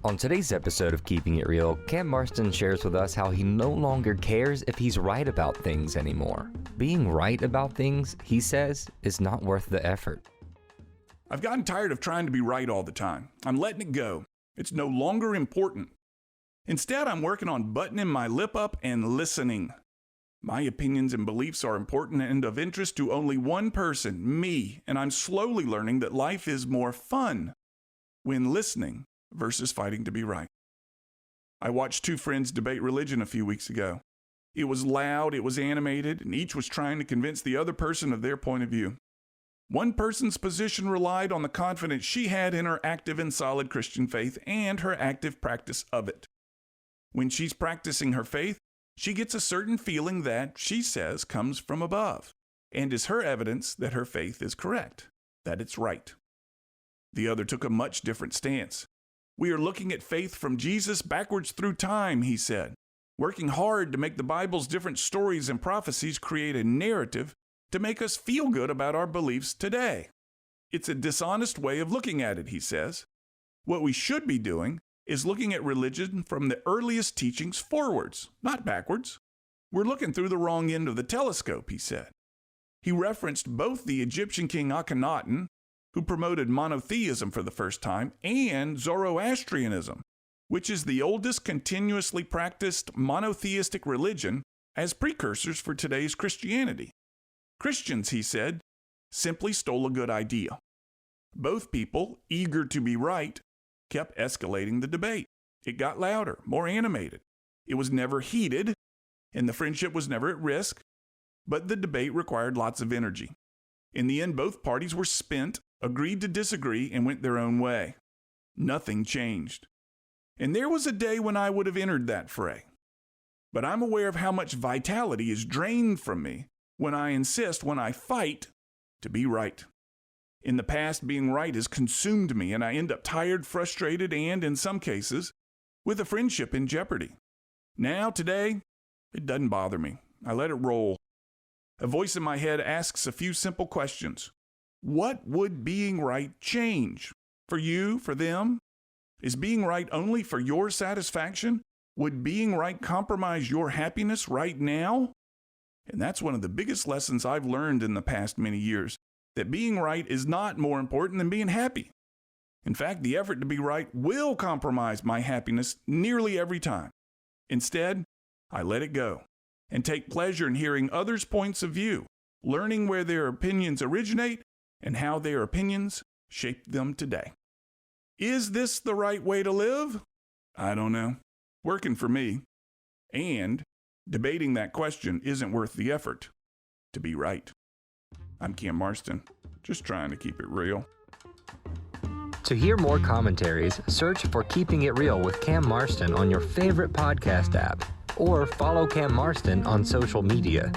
On today's episode of Keeping It Real, Cam Marston shares with us how he no longer cares if he's right about things anymore. Being right about things, he says, is not worth the effort. I've gotten tired of trying to be right all the time. I'm letting it go. It's no longer important. Instead, I'm working on buttoning my lip up and listening. My opinions and beliefs are important and of interest to only one person, me, and I'm slowly learning that life is more fun when listening versus fighting to be right. I watched two friends debate religion a few weeks ago. It was loud, it was animated, and each was trying to convince the other person of their point of view. One person's position relied on the confidence she had in her active and solid Christian faith and her active practice of it. When she's practicing her faith, she gets a certain feeling that, she says, comes from above, and is her evidence that her faith is correct, that it's right. The other took a much different stance. We are looking at faith from Jesus backwards through time, he said, working hard to make the Bible's different stories and prophecies create a narrative to make us feel good about our beliefs today. It's a dishonest way of looking at it, he says. What we should be doing is looking at religion from the earliest teachings forwards, not backwards. We're looking through the wrong end of the telescope, he said. He referenced both the Egyptian king Akhenaten, who promoted monotheism for the first time, and Zoroastrianism, which is the oldest continuously practiced monotheistic religion, as precursors for today's Christianity. Christians, he said, simply stole a good idea. Both people, eager to be right, kept escalating the debate. It got louder, more animated. It was never heated, and the friendship was never at risk, but the debate required lots of energy. In the end, both parties were spent, agreed to disagree, and went their own way. Nothing changed. And there was a day when I would have entered that fray. But I'm aware of how much vitality is drained from me when I insist, when I fight, to be right. In the past, being right has consumed me, and I end up tired, frustrated, and, in some cases, with a friendship in jeopardy. Now, today, it doesn't bother me. I let it roll. A voice in my head asks a few simple questions. What would being right change? For you, for them? Is being right only for your satisfaction? Would being right compromise your happiness right now? And that's one of the biggest lessons I've learned in the past many years, that being right is not more important than being happy. In fact, the effort to be right will compromise my happiness nearly every time. Instead, I let it go and take pleasure in hearing others' points of view, learning where their opinions originate and how their opinions shape them today. Is this the right way to live? I don't know. Working for me. And debating that question isn't worth the effort to be right. I'm Cam Marston, just trying to keep it real. To hear more commentaries, search for Keeping It Real with Cam Marston on your favorite podcast app, or follow Cam Marston on social media.